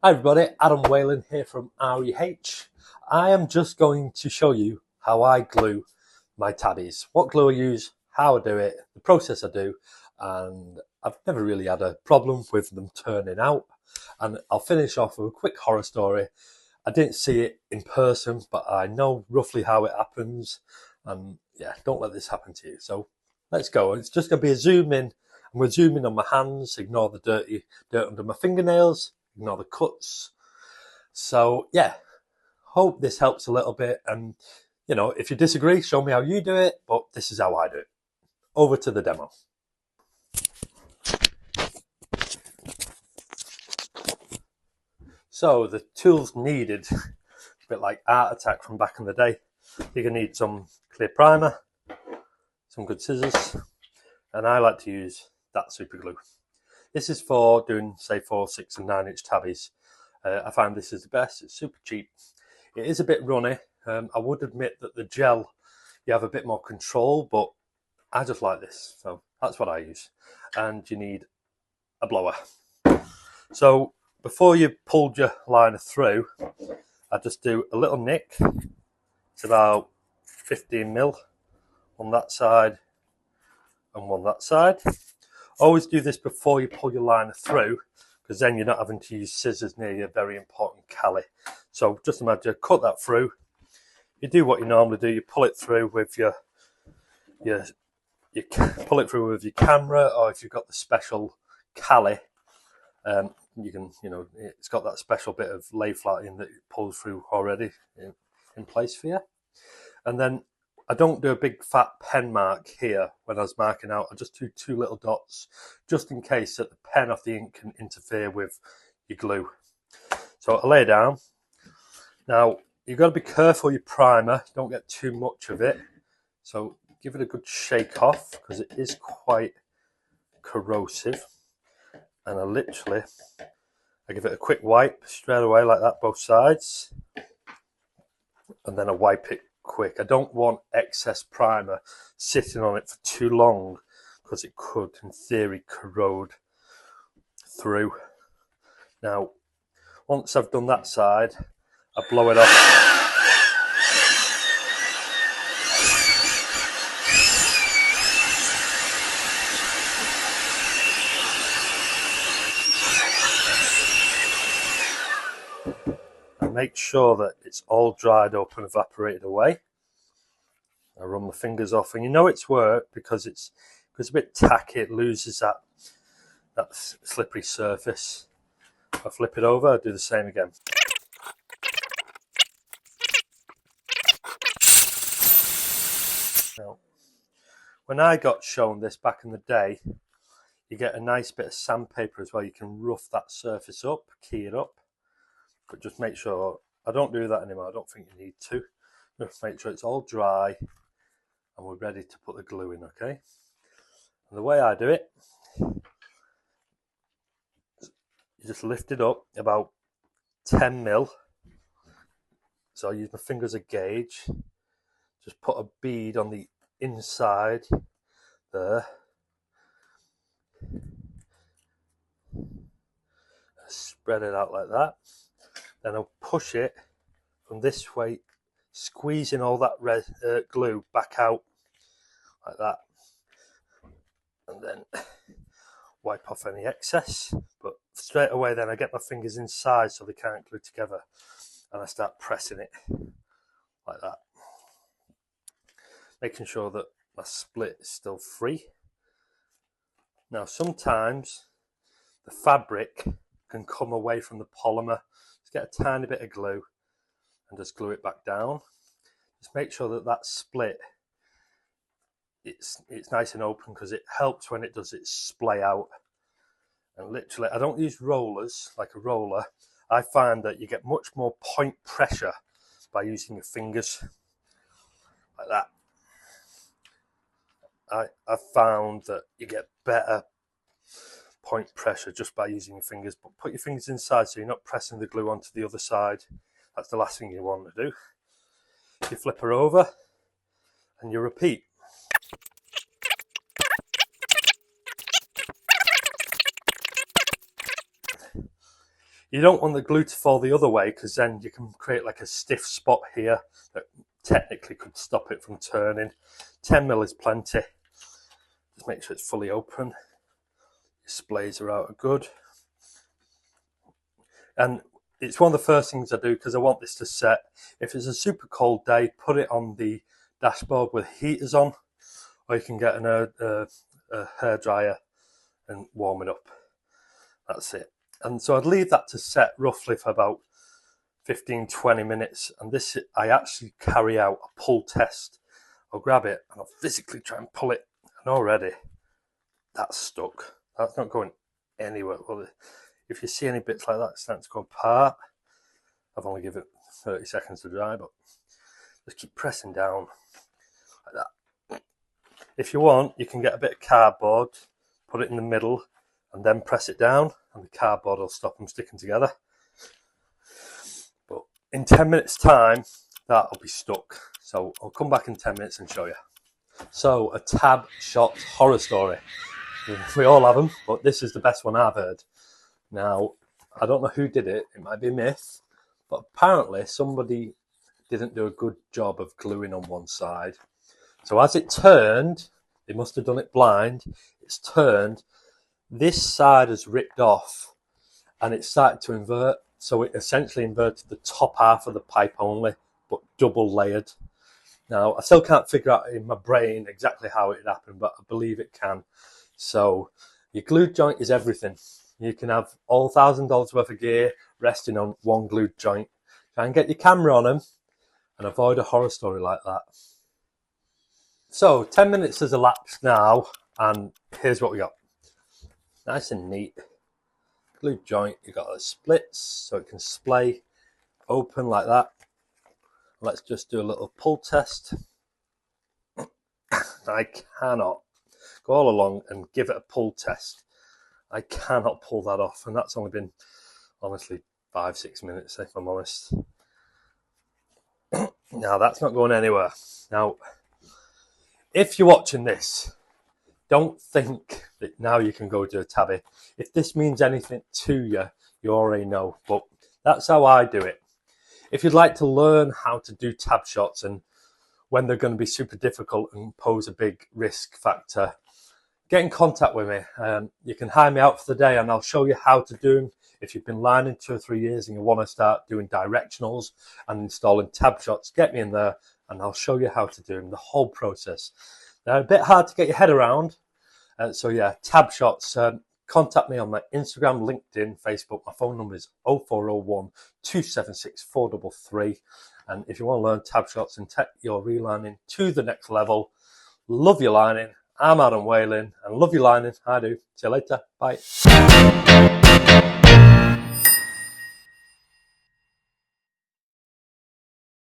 Hi everybody, Adam Whalen here from REH. I am just going to show you how I glue my tabbies, what glue I use, how I do it, the process I do, and I've never really had a problem with them turning out. And I'll finish off with a quick horror story. I didn't see it in person, but I know roughly how it happens. And yeah, don't let this happen to you. So let's go. It's just going to be a zoom in. I'm going to zoom in on my hands, ignore the dirt under my fingernails, ignore the cuts. So yeah, hope this helps a little bit. And you know, if you disagree, show me how you do it, but this is how I do it. Over to the demo. So the tools needed, a bit like Art Attack from back in the day. You're going to need some clear primer, some good scissors, and I like to use that super glue. This is for doing, say, 4, 6 and 9 inch tabbies. I find this is the best. It's super cheap. It is a bit runny. I would admit that the gel, you have a bit more control, but I just like this. So that's what I use. And you need a blower. So before you pulled your liner through, I just do a little nick. It's about 15 mil on that side and one that side. Always do this before you pull your liner through, because then you're not having to use scissors near your very important cali. So just imagine, cut that through. You do what you normally do. You pull it through with you pull it through with your camera, or if you've got the special cali, you can, it's got that special bit of lay flatting that it pulls through already in place for you. And then I don't do a big fat pen mark here when I was marking out. I just do 2 little dots, just in case that the pen off the ink can interfere with your glue. So I lay down. Now, you've got to be careful your primer. Don't get too much of it. So give it a good shake off, because it is quite corrosive. And I give it a quick wipe straight away like that, both sides. And then I wipe it quick. I don't want excess primer sitting on it for too long, because it could, in theory, corrode through. Now, once I've done that side, I blow it off. And make sure that it's all dried up and evaporated away. I run my fingers off, and you know it's worked because it's a bit tacky. It loses that slippery surface. I flip it over, I do the same again. Now, when I got shown this back in the day, you get a nice bit of sandpaper as well. You can rough that surface up, key it up, but just make sure, I don't do that anymore. I don't think you need to. Just make sure it's all dry and we're ready to put the glue in, okay? And the way I do it, you just lift it up about 10 mil. So I use my finger as a gauge. Just put a bead on the inside there. Spread it out like that. Then I'll push it from this way, squeezing all that glue back out like that. And then wipe off any excess. But straight away then I get my fingers inside so they can't glue together. And I start pressing it like that. Making sure that my split is still free. Now sometimes the fabric can come away from the polymer. Just get a tiny bit of glue and just glue it back down. Just make sure that that split, it's nice and open, because it helps when it does its splay out. And literally, I don't use rollers like a roller. I find that you get much more point pressure by using your fingers like that. I found that you get better point pressure just by using your fingers, but put your fingers inside so you're not pressing the glue onto the other side. That's the last thing you want to do. You flip her over and you repeat. You don't want the glue to fall the other way, because then you can create like a stiff spot here that technically could stop it from turning. 10mm is plenty. Just make sure it's fully open. Your splays are out good. And it's one of the first things I do because I want this to set. If it's a super cold day, put it on the dashboard with heaters on, or you can get a hairdryer and warm it up. That's it. And so I'd leave that to set roughly for about 15-20 minutes. And this, I actually carry out a pull test. I'll grab it and I'll physically try and pull it. And already that's stuck. That's not going anywhere. Well, if you see any bits like that it's starting to go apart, I've only given it 30 seconds to dry, but just keep pressing down like that. If you want, you can get a bit of cardboard, put it in the middle, and then press it down, and the cardboard will stop them sticking together. But in 10 minutes time, that'll be stuck. So I'll come back in 10 minutes and show you. So, a tab shot horror story. We all have them, but this is the best one I've heard. Now, I don't know who did it. It might be a myth, but apparently somebody didn't do a good job of gluing on one side. So as it turned, they must have done it blind. It's turned. This side has ripped off and it started to invert. So it essentially inverted the top half of the pipe only, but double layered. Now, I still can't figure out in my brain exactly how it happened, but I believe it can. So your glue joint is everything. You can have all $1,000 worth of gear resting on one glued joint. Try and get your camera on them and avoid a horror story like that. So 10 minutes has elapsed now, and here's what we got. Nice and neat. Glued joint, you've got the splits so it can splay open like that. Let's just do a little pull test. I cannot go all along and give it a pull test. I cannot pull that off, and that's only been honestly 5-6 minutes if I'm honest. Now that's not going anywhere. Now, if you're watching this, don't think that now you can go do a tabby. If this means anything to you, you already know, but that's how I do it. If you'd like to learn how to do tab shots and when they're going to be super difficult and pose a big risk factor, get in contact with me. You can hire me out for the day and I'll show you how to do them. If you've been lining 2 or 3 years and you want to start doing directionals and installing tab shots, get me in there and I'll show you how to do them, the whole process. They're a bit hard to get your head around. So yeah, tab shots. Contact me on my Instagram, LinkedIn, Facebook. My phone number is 0401 276 433. And if you want to learn tab shots and take your relining to the next level, love your lining. I'm Adam Whaling and love your lining. I do. See you later. Bye.